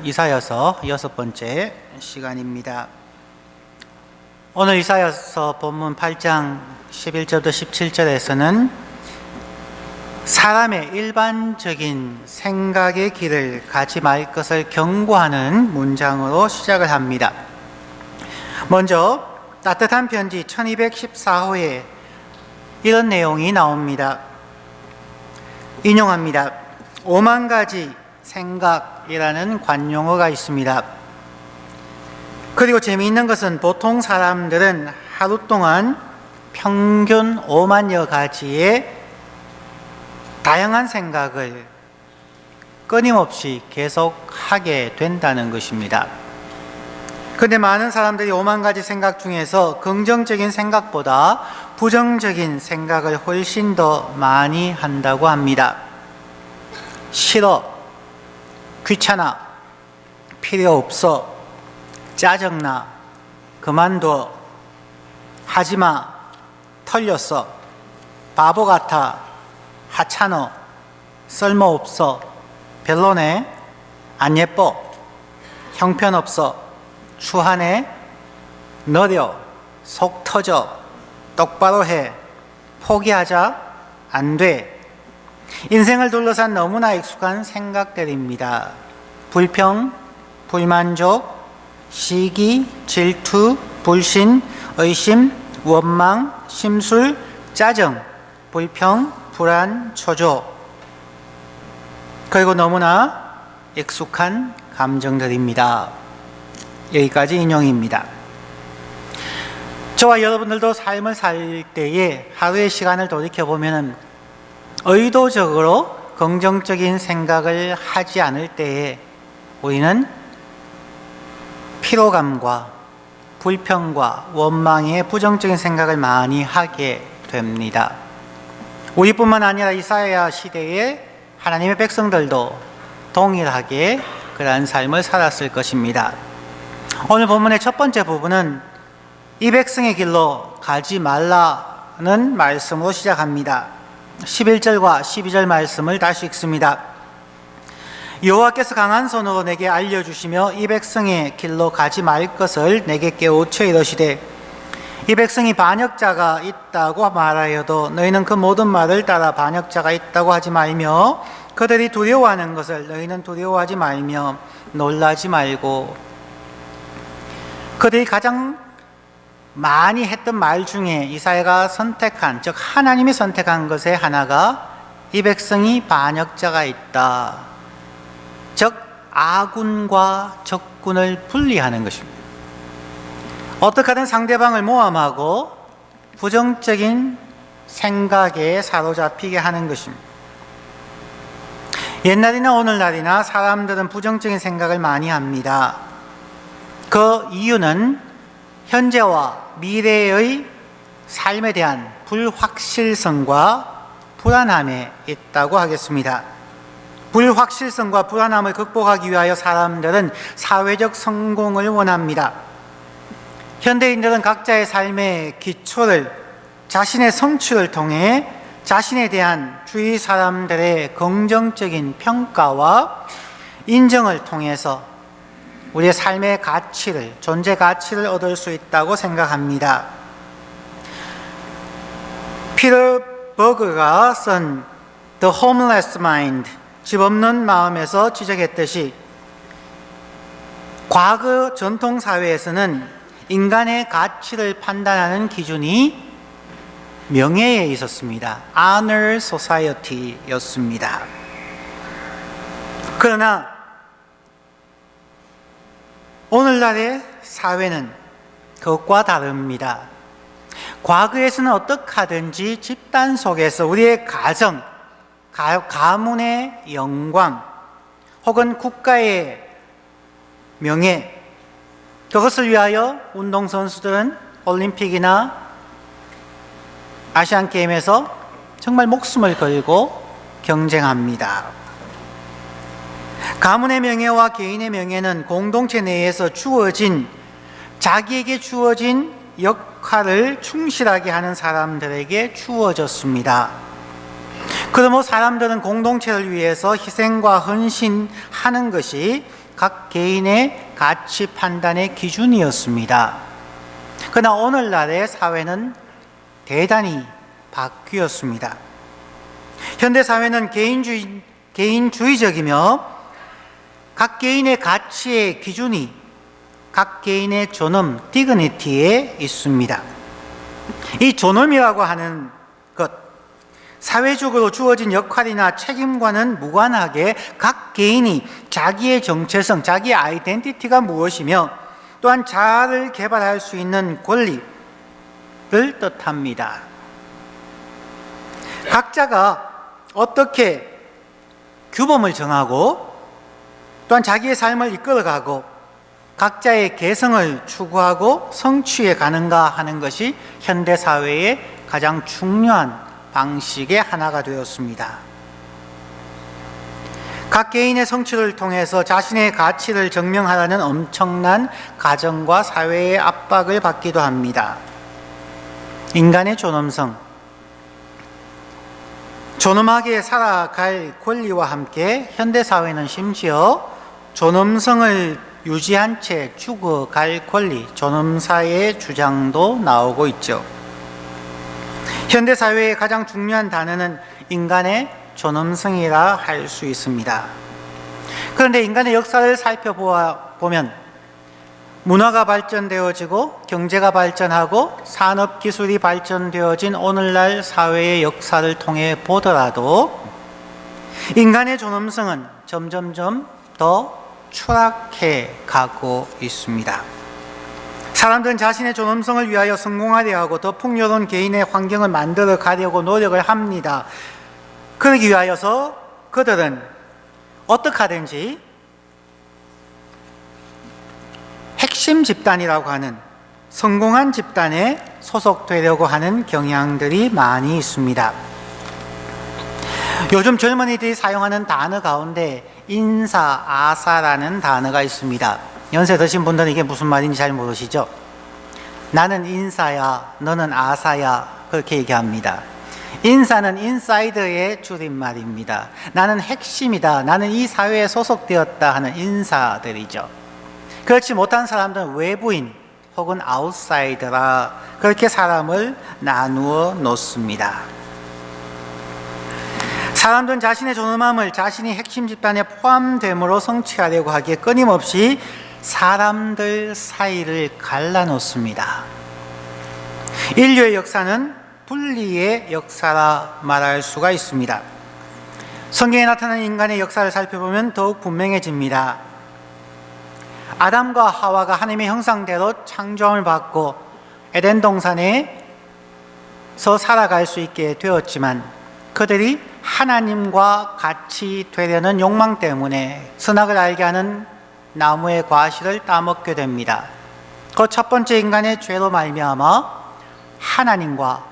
이사야서 6번째 시간입니다. 오늘 이사야서 본문 8장 11절부터 17절에서는 사람의 일반적인 생각의 길을 가지 말 것을 경고하는 문장으로 시작을 합니다. 먼저 따뜻한 편지 1214호에 이런 내용이 나옵니다. 인용합니다. 5만 가지 생각이라는 관용어가 있습니다. 그리고 재미있는 것은 보통 사람들은 하루 동안 평균 5만여 가지의 다양한 생각을 끊임없이 계속하게 된다는 것입니다. 그런데 많은 사람들이 5만 가지 생각 중에서 긍정적인 생각보다 부정적인 생각을 훨씬 더 많이 한다고 합니다. 싫어, 귀찮아, 필요 없어, 짜증나, 그만둬, 하지마, 털렸어, 바보 같아, 하찮어, 쓸모없어, 별로네, 안 예뻐, 형편없어, 추하네, 느려, 속 터져, 똑바로 해, 포기하자, 안 돼. 인생을 둘러싼 너무나 익숙한 생각들입니다. 불평, 불만족, 시기, 질투, 불신, 의심, 원망, 심술, 짜증, 불평, 불안, 초조, 그리고 너무나 익숙한 감정들입니다. 여기까지 인용입니다. 저와 여러분들도 삶을 살 때에 하루의 시간을 돌이켜보면 의도적으로 긍정적인 생각을 하지 않을 때에 우리는 피로감과 불평과 원망의 부정적인 생각을 많이 하게 됩니다. 우리뿐만 아니라 이사야 시대의 하나님의 백성들도 동일하게 그러한 삶을 살았을 것입니다. 오늘 본문의 첫 번째 부분은 이 백성의 길로 가지 말라는 말씀으로 시작합니다. 11절과 12절 말씀을 다시 읽습니다. 여호와께서 강한 손으로 내게 알려주시며 이 백성의 길로 가지 말 것을 내게 깨우쳐 이르시되 이 백성이 반역자가 있다고 말하여도 너희는 그 모든 말을 따라 반역자가 있다고 하지 말며 그들이 두려워하는 것을 너희는 두려워하지 말며 놀라지 말고. 그들이 가장 많이 했던 말 중에 이사야가 선택한, 즉 하나님이 선택한 것의 하나가 이 백성이 반역자가 있다, 즉 아군과 적군을 분리하는 것입니다. 어떻게 하든 상대방을 모함하고 부정적인 생각에 사로잡히게 하는 것입니다. 옛날이나 오늘날이나 사람들은 부정적인 생각을 많이 합니다. 그 이유는 현재와 미래의 삶에 대한 불확실성과 불안함에 있다고 하겠습니다. 불확실성과 불안함을 극복하기 위하여 사람들은 사회적 성공을 원합니다. 현대인들은 각자의 삶의 기초를 자신의 성취를 통해 자신에 대한 주위 사람들의 긍정적인 평가와 인정을 통해서 우리의 삶의 가치를, 존재 가치를 얻을 수 있다고 생각합니다. 피터 버그가 쓴 The Homeless Mind, 집 없는 마음에서 지적했듯이 과거 전통 사회에서는 인간의 가치를 판단하는 기준이 명예에 있었습니다. Honor Society였습니다. 그러나 오늘날의 사회는 그것과 다릅니다. 과거에서는 어떻게 하든지 집단 속에서 우리의 가정, 가문의 영광 혹은 국가의 명예, 그것을 위하여 운동선수들은 올림픽이나 아시안게임에서 정말 목숨을 걸고 경쟁합니다. 가문의 명예와 개인의 명예는 공동체 내에서 자기에게 주어진 역할을 충실하게 하는 사람들에게 주어졌습니다. 그러므로 사람들은 공동체를 위해서 희생과 헌신하는 것이 각 개인의 가치 판단의 기준이었습니다. 그러나 오늘날의 사회는 대단히 바뀌었습니다. 현대 사회는 개인주의적이며 각 개인의 가치의 기준이 각 개인의 존엄, 디그니티에 있습니다. 이 존엄이라고 하는 것, 사회적으로 주어진 역할이나 책임과는 무관하게 각 개인이 자기의 정체성, 자기의 아이덴티티가 무엇이며 또한 자아를 개발할 수 있는 권리를 뜻합니다. 각자가 어떻게 규범을 정하고 또한 자기의 삶을 이끌어가고 각자의 개성을 추구하고 성취해 가는가 하는 것이 현대사회의 가장 중요한 방식의 하나가 되었습니다. 각 개인의 성취를 통해서 자신의 가치를 증명하라는 엄청난 가정과 사회의 압박을 받기도 합니다. 인간의 존엄성, 존엄하게 살아갈 권리와 함께 현대사회는 심지어 존엄성을 유지한 채 죽어갈 권리, 존엄사의 주장도 나오고 있죠. 현대사회의 가장 중요한 단어는 인간의 존엄성이라 할 수 있습니다. 그런데 인간의 역사를 살펴보면 문화가 발전되어지고 경제가 발전하고 산업기술이 발전되어진 오늘날 사회의 역사를 통해 보더라도 인간의 존엄성은 점점점 더 추락해 가고 있습니다. 사람들은 자신의 존엄성을 위하여 성공하려 하고 더 풍요로운 개인의 환경을 만들어 가려고 노력을 합니다. 그러기 위하여서 그들은 어떻게 하든지 핵심 집단이라고 하는 성공한 집단에 소속되려고 하는 경향들이 많이 있습니다. 요즘 젊은이들이 사용하는 단어 가운데 인사, 아사라는 단어가 있습니다. 연세 드신 분들은 이게 무슨 말인지 잘 모르시죠? 나는 인사야, 너는 아사야, 그렇게 얘기합니다. 인사는 인사이드의 줄임말입니다. 나는 핵심이다, 나는 이 사회에 소속되었다 하는 인사들이죠. 그렇지 못한 사람들은 외부인 혹은 아웃사이더라, 그렇게 사람을 나누어 놓습니다. 사람들은 자신의 존엄함을 자신이 핵심 집단에 포함됨으로 성취하려고 하기에 끊임없이 사람들 사이를 갈라놓습니다. 인류의 역사는 분리의 역사라 말할 수가 있습니다. 성경에 나타난 인간의 역사를 살펴보면 더욱 분명해집니다. 아담과 하와가 하나님의 형상대로 창조함을 받고 에덴 동산에서 살아갈 수 있게 되었지만 그들이 하나님과 같이 되려는 욕망 때문에 선악을 알게 하는 나무의 과실을 따먹게 됩니다. 그 첫 번째 인간의 죄로 말미암아 하나님과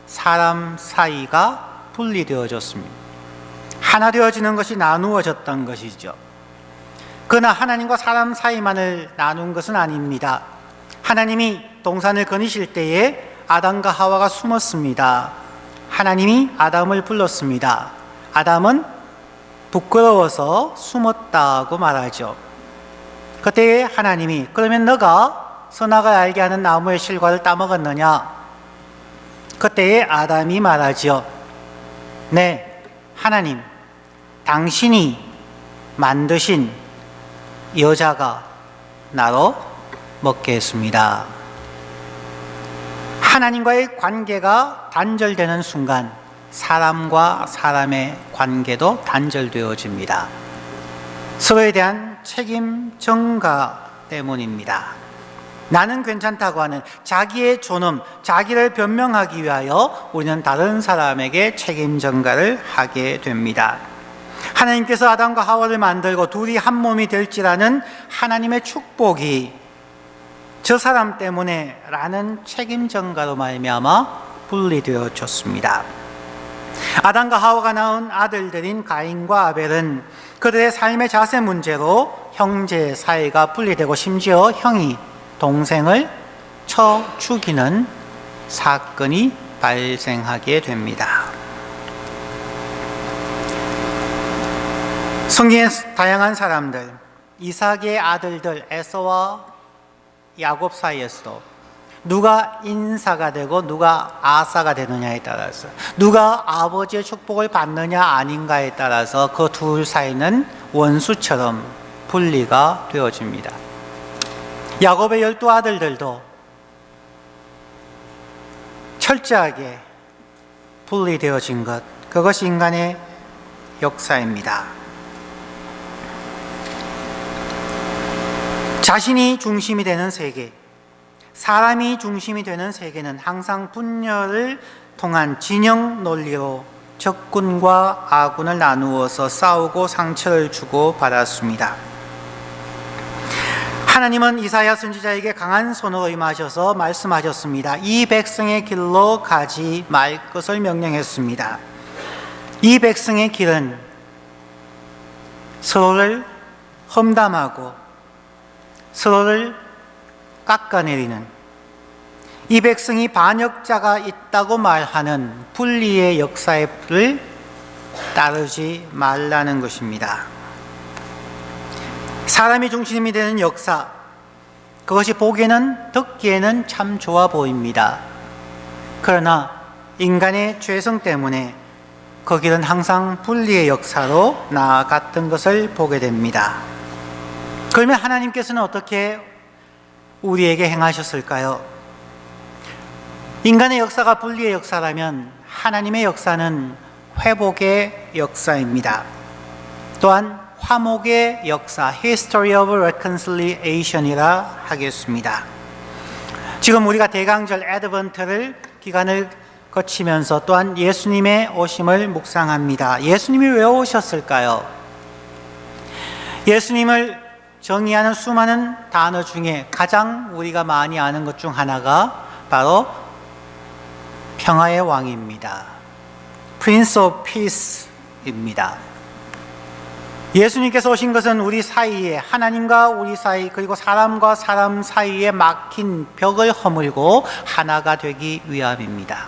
사람 사이가 분리되어졌습니다. 하나 되어지는 것이 나누어졌던 것이죠. 그러나 하나님과 사람 사이만을 나눈 것은 아닙니다. 하나님이 동산을 거니실 때에 아담과 하와가 숨었습니다. 하나님이 아담을 불렀습니다. 아담은 부끄러워서 숨었다고 말하죠. 그때 하나님이 그러면 너가 선악을 알게 하는 나무의 실과를 따먹었느냐? 그때에 아담이 말하죠. 네, 하나님, 당신이 만드신 여자가 나로 먹게 했습니다. 하나님과의 관계가 단절되는 순간 사람과 사람의 관계도 단절되어집니다. 서로에 대한 책임 전가 때문입니다. 나는 괜찮다고 하는 자기의 존엄, 자기를 변명하기 위하여 우리는 다른 사람에게 책임 전가를 하게 됩니다. 하나님께서 아담과 하와를 만들고 둘이 한 몸이 될지라는 하나님의 축복이 저 사람 때문에 라는 책임 전가로 말미암아 분리되어졌습니다. 아담과 하와가 낳은 아들들인 가인과 아벨은 그들의 삶의 자세 문제로 형제 사이가 분리되고 심지어 형이 동생을 쳐 죽이는 사건이 발생하게 됩니다. 성경의 다양한 사람들, 이삭의 아들들 에서와 야곱 사이에서도 누가 인사가 되고 누가 아사가 되느냐에 따라서, 누가 아버지의 축복을 받느냐 아닌가에 따라서 그 둘 사이는 원수처럼 분리가 되어집니다. 야곱의 12아들들도 철저하게 분리되어진 것, 그것이 인간의 역사입니다. 자신이 중심이 되는 세계, 사람이 중심이 되는 세계는 항상 분열을 통한 진영 논리로 적군과 아군을 나누어서 싸우고 상처를 주고 받았습니다. 하나님은 이사야 선지자에게 강한 손으로 임하셔서 말씀하셨습니다. 이 백성의 길로 가지 말 것을 명령했습니다. 이 백성의 길은 서로를 험담하고 서로를 깎아내리는, 이 백성이 반역자가 있다고 말하는 분리의 역사를 따르지 말라는 것입니다. 사람이 중심이 되는 역사, 그것이 보기에는 듣기에는 참 좋아 보입니다. 그러나 인간의 죄성 때문에 그 길은 항상 분리의 역사로 나아갔던 것을 보게 됩니다. 그러면 하나님께서는 어떻게 우리에게 행하셨을까요? 인간의 역사가 분리의 역사라면 하나님의 역사는 회복의 역사입니다. 또한 화목의 역사, History of Reconciliation이라 하겠습니다. 지금 우리가 대강절 애드벤트를 기간을 거치면서 또한 예수님의 오심을 묵상합니다. 예수님이 왜 오셨을까요? 예수님을 정의하는 수많은 단어 중에 가장 우리가 많이 아는 것 중 하나가 바로 평화의 왕입니다. Prince of Peace입니다. 예수님께서 오신 것은 우리 사이에, 하나님과 우리 사이, 그리고 사람과 사람 사이에 막힌 벽을 허물고 하나가 되기 위함입니다.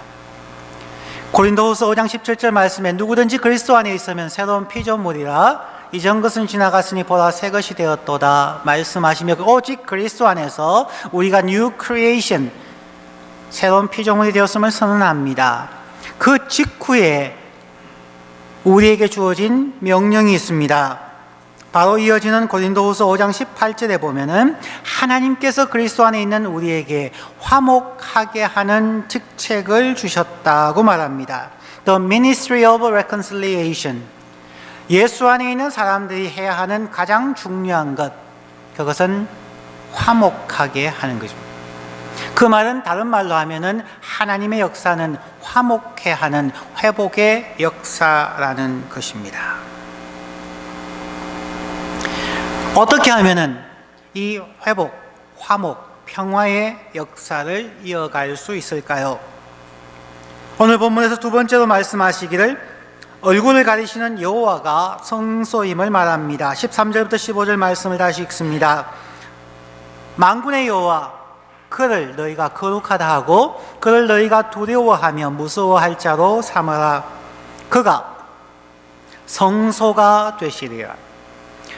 고린도후서 5장 17절 말씀에 누구든지 그리스도 안에 있으면 새로운 피조물이라 이전 것은 지나갔으니 보라 새 것이 되었도다 말씀하시며, 오직 그리스도 안에서 우리가 New Creation, 새로운 피조물이 되었음을 선언합니다. 그 직후에 우리에게 주어진 명령이 있습니다. 바로 이어지는 고린도후서 5장 18절에 보면은 하나님께서 그리스도 안에 있는 우리에게 화목하게 하는 직책을 주셨다고 말합니다. The Ministry of Reconciliation. 예수 안에 있는 사람들이 해야 하는 가장 중요한 것, 그것은 화목하게 하는 것입니다. 그 말은 다른 말로 하면은 하나님의 역사는 화목해 하는 회복의 역사라는 것입니다. 어떻게 하면은 이 회복, 화목, 평화의 역사를 이어갈 수 있을까요? 오늘 본문에서 두 번째로 말씀하시기를 얼굴을 가리시는 여호와가 성소임을 말합니다. 13절부터 15절 말씀을 다시 읽습니다. 만군의 여호와, 그를 너희가 거룩하다 하고 그를 너희가 두려워하며 무서워할 자로 삼으라. 그가 성소가 되시리라.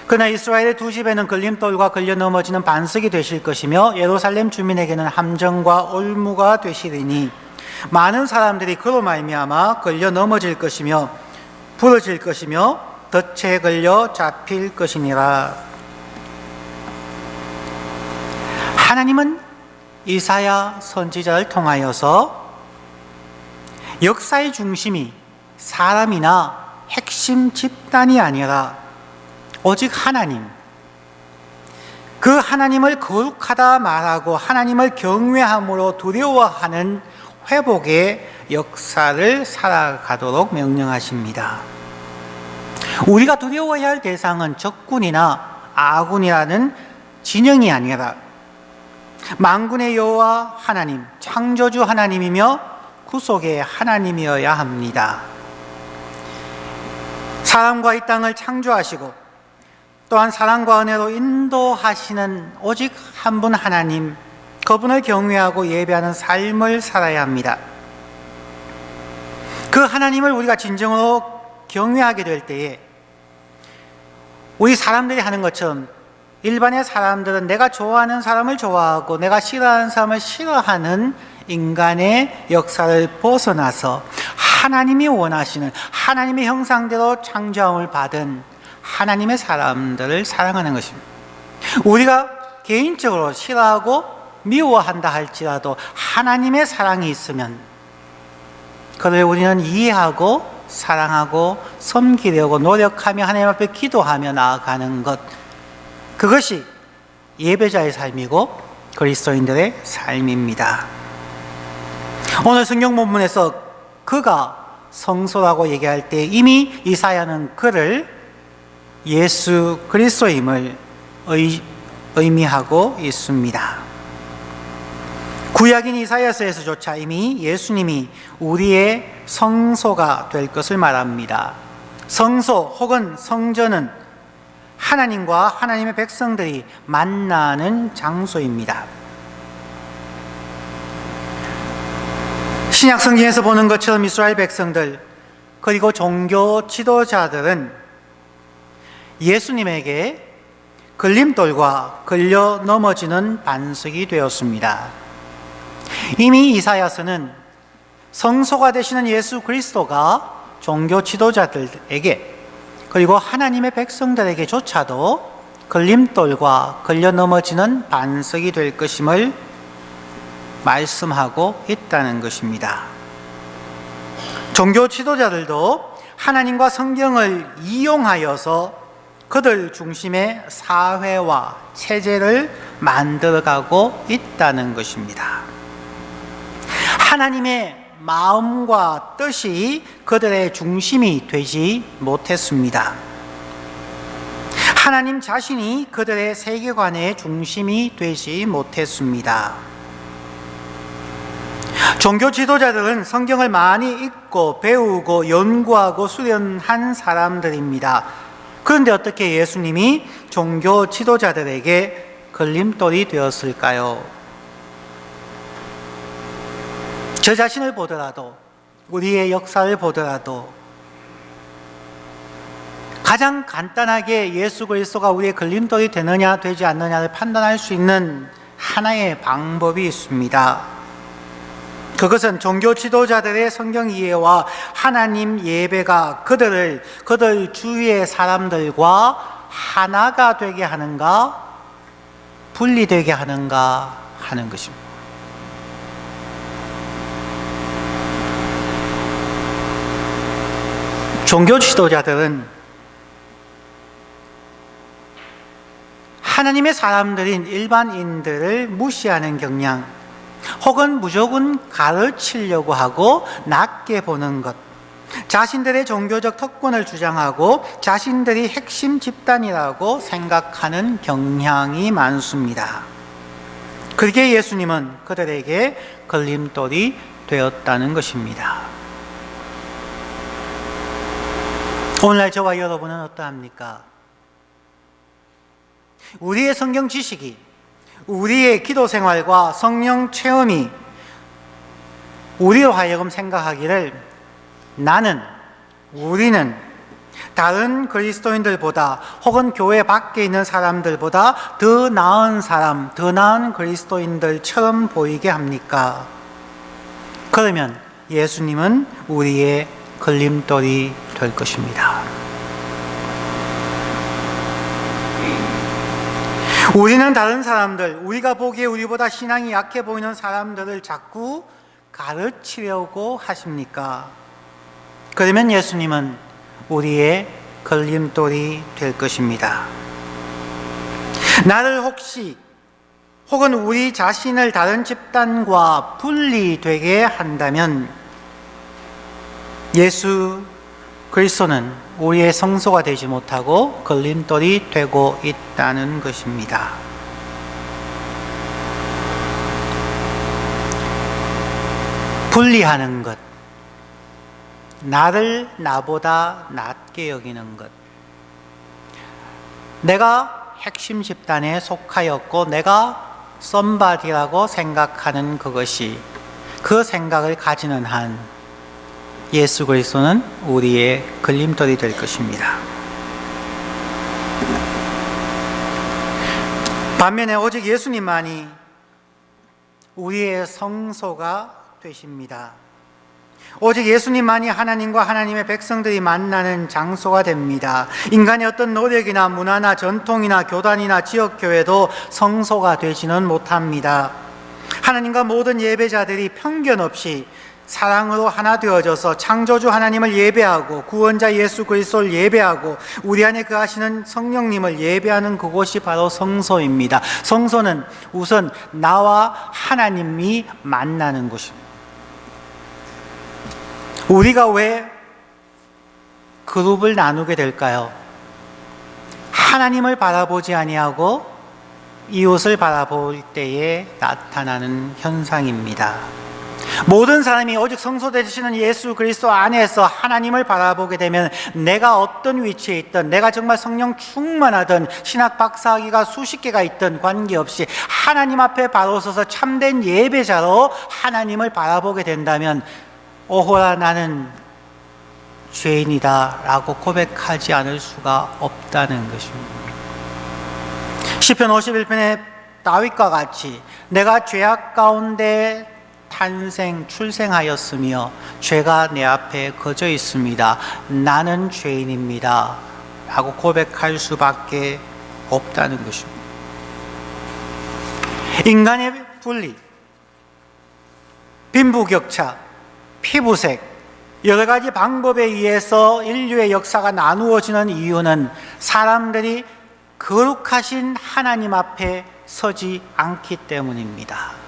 그러나 이스라엘의 두 집에는 걸림돌과 걸려 넘어지는 반석이 되실 것이며 예루살렘 주민에게는 함정과 올무가 되시리니 많은 사람들이 그로 말미암아 걸려 넘어질 것이며 부러질 것이며 덫에 걸려 잡힐 것이니라. 하나님은 이사야 선지자를 통하여서 역사의 중심이 사람이나 핵심 집단이 아니라 오직 하나님, 그 하나님을 거룩하다 말하고 하나님을 경외함으로 두려워하는 회복의 역사를 살아가도록 명령하십니다. 우리가 두려워해야 할 대상은 적군이나 아군이라는 진영이 아니라 만군의 여호와 하나님, 창조주 하나님이며 구속의 하나님이어야 합니다. 사람과 이 땅을 창조하시고 또한 사랑과 은혜로 인도하시는 오직 한 분 하나님, 그분을 경외하고 예배하는 삶을 살아야 합니다. 그 하나님을 우리가 진정으로 경외하게 될 때에 우리 사람들이 하는 것처럼 일반의 사람들은 내가 좋아하는 사람을 좋아하고 내가 싫어하는 사람을 싫어하는 인간의 역사를 벗어나서 하나님이 원하시는 하나님의 형상대로 창조함을 받은 하나님의 사람들을 사랑하는 것입니다. 우리가 개인적으로 싫어하고 미워한다 할지라도 하나님의 사랑이 있으면 그를 우리는 이해하고 사랑하고 섬기려고 노력하며 하나님 앞에 기도하며 나아가는 것, 그것이 예배자의 삶이고 그리스도인들의 삶입니다. 오늘 성경 본문에서 그가 성소라고 얘기할 때 이미 이사야는 그를 예수 그리스도임을 의미하고 있습니다. 구약인 이사야서에서조차 이미 예수님이 우리의 성소가 될 것을 말합니다. 성소 혹은 성전은 하나님과 하나님의 백성들이 만나는 장소입니다. 신약 성경에서 보는 것처럼 이스라엘 백성들 그리고 종교 지도자들은 예수님에게 걸림돌과 걸려 넘어지는 반석이 되었습니다. 이미 이사야서는 성소가 되시는 예수 그리스도가 종교 지도자들에게 그리고 하나님의 백성들에게조차도 걸림돌과 걸려 넘어지는 반석이 될 것임을 말씀하고 있다는 것입니다. 종교 지도자들도 하나님과 성경을 이용하여서 그들 중심의 사회와 체제를 만들어가고 있다는 것입니다. 하나님의 마음과 뜻이 그들의 중심이 되지 못했습니다. 하나님 자신이 그들의 세계관의 중심이 되지 못했습니다. 종교 지도자들은 성경을 많이 읽고 배우고 연구하고 수련한 사람들입니다. 그런데 어떻게 예수님이 종교 지도자들에게 걸림돌이 되었을까요? 저 자신을 보더라도, 우리의 역사를 보더라도 가장 간단하게 예수 그리스도가 우리의 걸림돌이 되느냐 되지 않느냐를 판단할 수 있는 하나의 방법이 있습니다. 그것은 종교 지도자들의 성경 이해와 하나님 예배가 그들 주위의 사람들과 하나가 되게 하는가 분리되게 하는가 하는 것입니다. 종교 지도자들은 하나님의 사람들인 일반인들을 무시하는 경향 혹은 무조건 가르치려고 하고 낮게 보는 것, 자신들의 종교적 특권을 주장하고 자신들이 핵심 집단이라고 생각하는 경향이 많습니다. 그렇게 예수님은 그들에게 걸림돌이 되었다는 것입니다. 오늘날 저와 여러분은 어떠합니까? 우리의 성경 지식이, 우리의 기도 생활과 성령 체험이 우리로 하여금 생각하기를 우리는 다른 그리스도인들보다 혹은 교회 밖에 있는 사람들보다 더 나은 사람, 더 나은 그리스도인들처럼 보이게 합니까? 그러면 예수님은 우리의 걸림돌이 될 것입니다. 우리는 다른 사람들, 우리가 보기에 우리보다 신앙이 약해 보이는 사람들을 자꾸 가르치려고 하십니까? 그러면 예수님은 우리의 걸림돌이 될 것입니다. 나를 혹은 우리 자신을 다른 집단과 분리되게 한다면 예수 그리스도는 우리의 성소가 되지 못하고 걸림돌이 되고 있다는 것입니다. 분리하는 것, 나를 나보다 낮게 여기는 것, 내가 핵심 집단에 속하였고 내가 썸바디라고 생각하는 그것이, 그 생각을 가지는 한 예수 그리스도는 우리의 걸림돌이 될 것입니다. 반면에 오직 예수님만이 우리의 성소가 되십니다. 오직 예수님만이 하나님과 하나님의 백성들이 만나는 장소가 됩니다. 인간의 어떤 노력이나 문화나 전통이나 교단이나 지역교회도 성소가 되지는 못합니다. 하나님과 모든 예배자들이 편견 없이 사랑으로 하나 되어져서 창조주 하나님을 예배하고 구원자 예수 그리스도를 예배하고 우리 안에 거하시는 성령님을 예배하는 그곳이 바로 성소입니다. 성소는 우선 나와 하나님이 만나는 곳입니다. 우리가 왜 그룹을 나누게 될까요? 하나님을 바라보지 아니하고 이웃을 바라볼 때에 나타나는 현상입니다. 모든 사람이 오직 성소 되시는 예수 그리스도 안에서 하나님을 바라보게 되면 내가 어떤 위치에 있든, 내가 정말 성령 충만하든, 신학 박사학위가 수십 개가 있든 관계없이 하나님 앞에 바로 서서 참된 예배자로 하나님을 바라보게 된다면 오호라 나는 죄인이다 라고 고백하지 않을 수가 없다는 것입니다. 시편 51편의 다윗과 같이 내가 죄악 가운데 출생하였으며 죄가 내 앞에 거저 있습니다. 나는 죄인입니다 라고 고백할 수밖에 없다는 것입니다. 인간의 분리, 빈부격차, 피부색, 여러 가지 방법에 의해서 인류의 역사가 나누어지는 이유는 사람들이 거룩하신 하나님 앞에 서지 않기 때문입니다.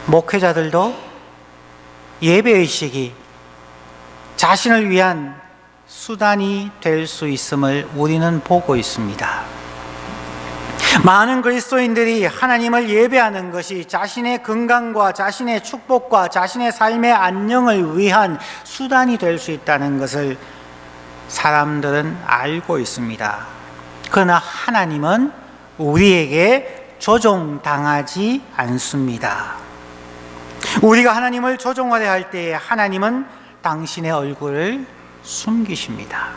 목회자들도 예배의식이 자신을 위한 수단이 될 수 있음을 우리는 보고 있습니다. 많은 그리스도인들이 하나님을 예배하는 것이 자신의 건강과 자신의 축복과 자신의 삶의 안녕을 위한 수단이 될 수 있다는 것을 사람들은 알고 있습니다. 그러나 하나님은 우리에게 조종당하지 않습니다. 우리가 하나님을 조종하려 할 때에 하나님은 당신의 얼굴을 숨기십니다.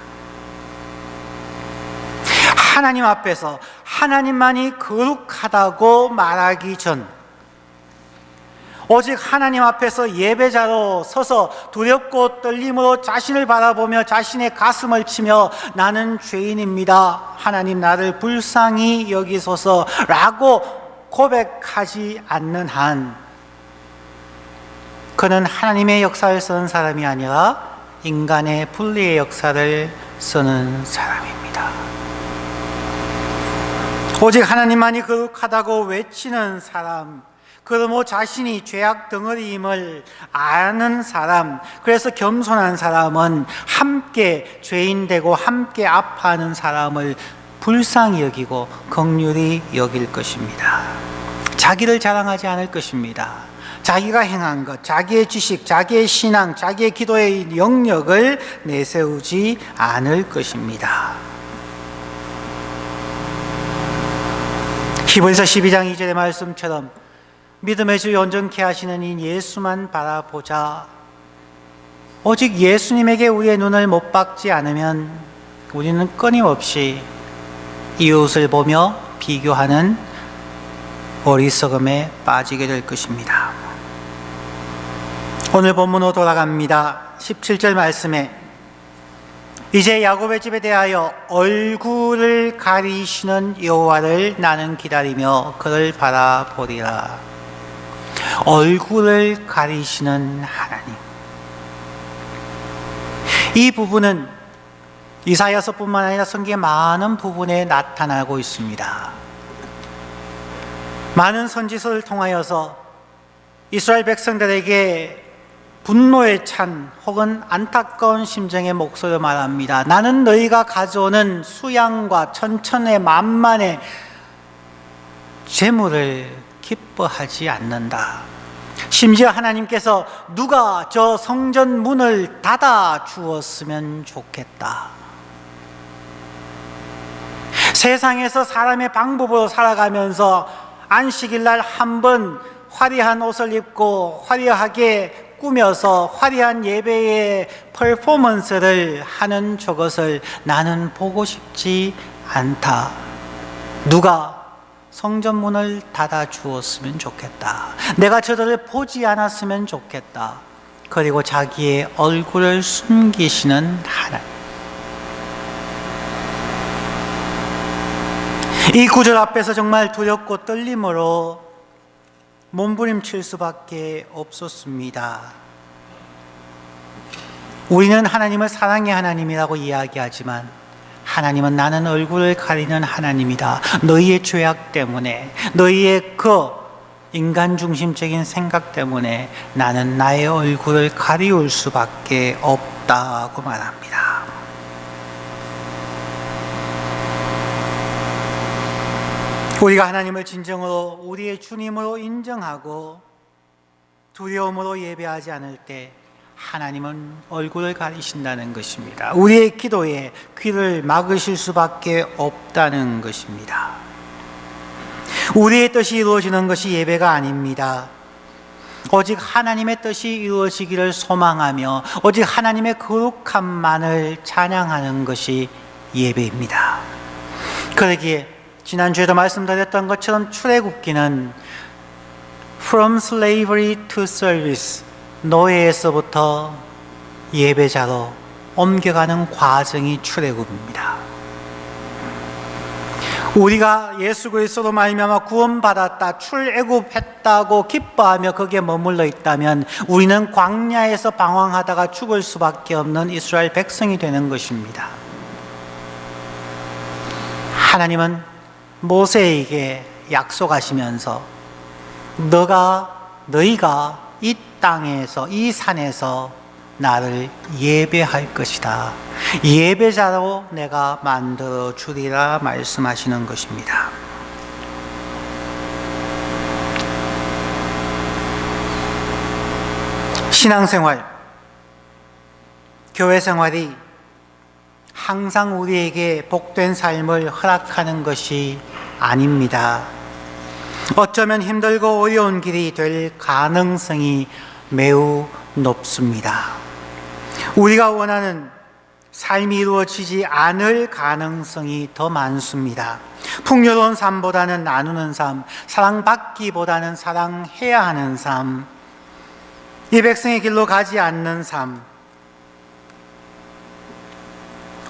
하나님 앞에서 하나님만이 거룩하다고 말하기 전, 오직 하나님 앞에서 예배자로 서서 두렵고 떨림으로 자신을 바라보며 자신의 가슴을 치며 나는 죄인입니다, 하나님 나를 불쌍히 여기소서 라고 고백하지 않는 한 그는 하나님의 역사를 쓰는 사람이 아니라 인간의 분리의 역사를 쓰는 사람입니다. 오직 하나님만이 거룩하다고 외치는 사람, 그러므로 자신이 죄악 덩어리임을 아는 사람, 그래서 겸손한 사람은 함께 죄인 되고 함께 아파하는 사람을 불쌍히 여기고 긍휼히 여길 것입니다. 자기를 자랑하지 않을 것입니다. 자기가 행한 것, 자기의 지식, 자기의 신앙, 자기의 기도의 영역을 내세우지 않을 것입니다. 히브리서 12장 2절의 말씀처럼 믿음의 주 온전케 하시는 이 예수만 바라보자. 오직 예수님에게 우리의 눈을 못 박지 않으면 우리는 끊임없이 이웃을 보며 비교하는 어리석음에 빠지게 될 것입니다. 오늘 본문으로 돌아갑니다. 17절 말씀에 이제 야곱의 집에 대하여 얼굴을 가리시는 여호와를 나는 기다리며 그를 바라보리라. 얼굴을 가리시는 하나님. 이 부분은 이사야서뿐만 아니라 성경의 많은 부분에 나타나고 있습니다. 많은 선지서를 통하여서 이스라엘 백성들에게 분노에 찬 혹은 안타까운 심정의 목소리를 말합니다. 나는 너희가 가져오는 수양과 천천의 만만의 재물을 기뻐하지 않는다. 심지어 하나님께서 누가 저 성전 문을 닫아 주었으면 좋겠다. 세상에서 사람의 방법으로 살아가면서 안식일 날 한 번 화려한 옷을 입고 화려하게 꾸며서 화려한 예배의 퍼포먼스를 하는 저것을 나는 보고 싶지 않다. 누가 성전 문을 닫아 주었으면 좋겠다. 내가 저들을 보지 않았으면 좋겠다. 그리고 자기의 얼굴을 숨기시는 하나님. 이 구절 앞에서 정말 두렵고 떨림으로 몸부림칠 수밖에 없었습니다. 우리는 하나님을 사랑의 하나님이라고 이야기하지만 하나님은 나는 얼굴을 가리는 하나님이다. 너희의 죄악 때문에, 너희의 그 인간 중심적인 생각 때문에 나는 나의 얼굴을 가리울 수밖에 없다고 말합니다. 우리가 하나님을 진정으로 우리의 주님으로 인정하고 두려움으로 예배하지 않을 때 하나님은 얼굴을 가리신다는 것입니다. 우리의 기도에 귀를 막으실 수밖에 없다는 것입니다. 우리의 뜻이 이루어지는 것이 예배가 아닙니다. 오직 하나님의 뜻이 이루어지기를 소망하며 오직 하나님의 거룩함만을 찬양하는 것이 예배입니다. 그러기에 지난주에도 말씀드렸던 것처럼 출애굽기는 From slavery to service, 노예에서부터 예배자로 옮겨가는 과정이 출애굽입니다. 우리가 예수 그리스도로 말미암아 구원받았다, 출애굽했다고 기뻐하며 거기에 머물러 있다면 우리는 광야에서 방황하다가 죽을 수밖에 없는 이스라엘 백성이 되는 것입니다. 하나님은 모세에게 약속하시면서 너희가 이 땅에서, 이 산에서 나를 예배할 것이다. 예배자로 내가 만들어 주리라 말씀하시는 것입니다. 신앙생활, 교회 생활이 항상 우리에게 복된 삶을 허락하는 것이 아닙니다. 어쩌면 힘들고 어려운 길이 될 가능성이 매우 높습니다. 우리가 원하는 삶이 이루어지지 않을 가능성이 더 많습니다. 풍요로운 삶보다는 나누는 삶, 사랑받기보다는 사랑해야 하는 삶, 이 백성의 길로 가지 않는 삶,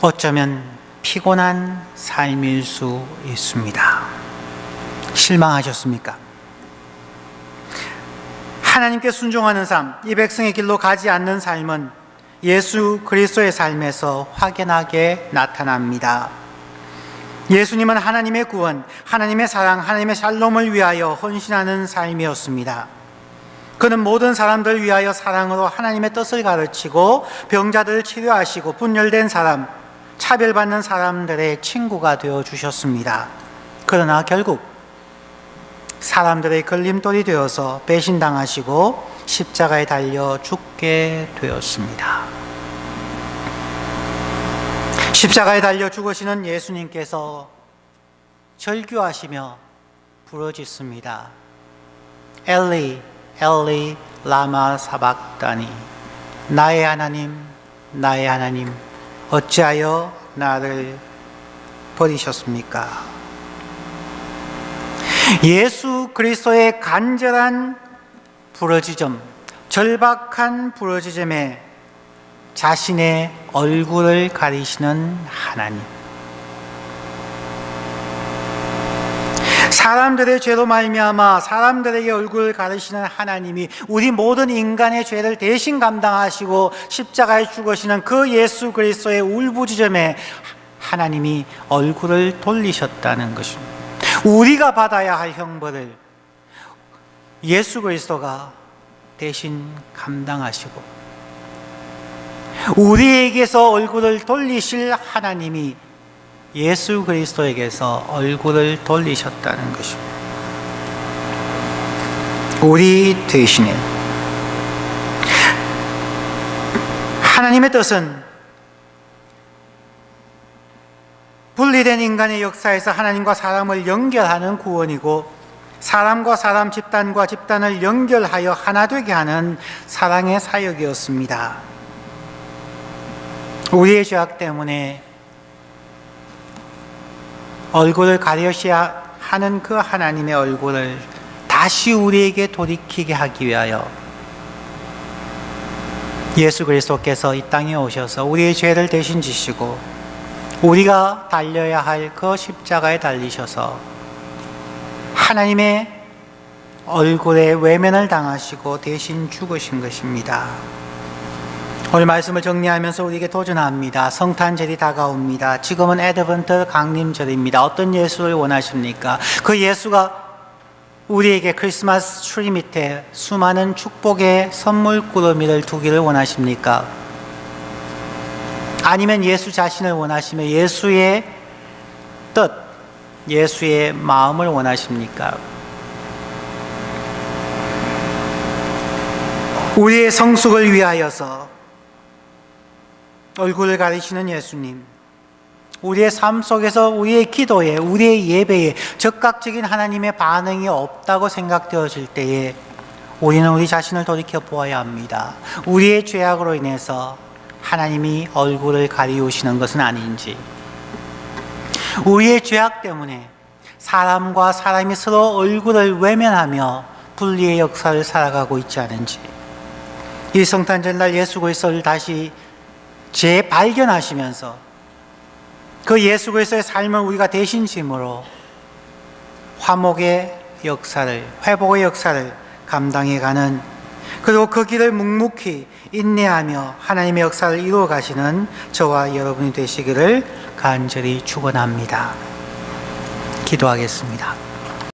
어쩌면 피곤한 삶일 수 있습니다. 실망하셨습니까? 하나님께 순종하는 삶, 이 백성의 길로 가지 않는 삶은 예수 그리스도의 삶에서 확연하게 나타납니다. 예수님은 하나님의 구원, 하나님의 사랑, 하나님의 샬롬을 위하여 헌신하는 삶이었습니다. 그는 모든 사람들을 위하여 사랑으로 하나님의 뜻을 가르치고 병자들을 치료하시고 분열된 사람, 차별받는 사람들의 친구가 되어 주셨습니다. 그러나 결국 사람들의 걸림돌이 되어서 배신당하시고 십자가에 달려 죽게 되었습니다. 십자가에 달려 죽으시는 예수님께서 절규하시며 부르짖습니다. 엘리 엘리 라마 사박다니, 나의 하나님 나의 하나님 어찌하여 나를 버리셨습니까? 예수 그리스도의 간절한 부르짖음, 절박한 부르짖음에 자신의 얼굴을 가리시는 하나님, 사람들의 죄로 말미암아 사람들에게 얼굴을 가리시는 하나님이 우리 모든 인간의 죄를 대신 감당하시고 십자가에 죽으시는 그 예수 그리스도의 울부짖음에 하나님이 얼굴을 돌리셨다는 것입니다. 우리가 받아야 할 형벌을 예수 그리스도가 대신 감당하시고 우리에게서 얼굴을 돌리실 하나님이 예수 그리스도에게서 얼굴을 돌리셨다는 것입니다. 우리 대신에 하나님의 뜻은 분리된 인간의 역사에서 하나님과 사람을 연결하는 구원이고 사람과 사람, 집단과 집단을 연결하여 하나 되게 하는 사랑의 사역이었습니다. 우리의 죄악 때문에 얼굴을 가려셔야 하는 그 하나님의 얼굴을 다시 우리에게 돌이키게 하기 위하여 예수 그리스도께서 이 땅에 오셔서 우리의 죄를 대신 지시고 우리가 달려야 할 그 십자가에 달리셔서 하나님의 얼굴에 외면을 당하시고 대신 죽으신 것입니다. 오늘 말씀을 정리하면서 우리에게 도전합니다. 성탄절이 다가옵니다. 지금은 애드벤트 강림절입니다. 어떤 예수를 원하십니까? 그 예수가 우리에게 크리스마스 트리 밑에 수많은 축복의 선물 꾸러미를 두기를 원하십니까? 아니면 예수 자신을 원하시며 예수의 뜻, 예수의 마음을 원하십니까? 우리의 성숙을 위하여서 얼굴을 가리시는 예수님, 우리의 삶 속에서 우리의 기도에, 우리의 예배에 적극적인 하나님의 반응이 없다고 생각되어질 때에 우리는 우리 자신을 돌이켜 보아야 합니다. 우리의 죄악으로 인해서 하나님이 얼굴을 가리우시는 것은 아닌지, 우리의 죄악 때문에 사람과 사람이 서로 얼굴을 외면하며 분리의 역사를 살아가고 있지 않은지, 이 성탄절날 예수 그리스도를 다시 재발견하시면서 그 예수 그리스도의 삶을 우리가 대신 짐으로 화목의 역사를, 회복의 역사를 감당해가는, 그리고 그 길을 묵묵히 인내하며 하나님의 역사를 이루어 가시는 저와 여러분이 되시기를 간절히 축원합니다. 기도하겠습니다.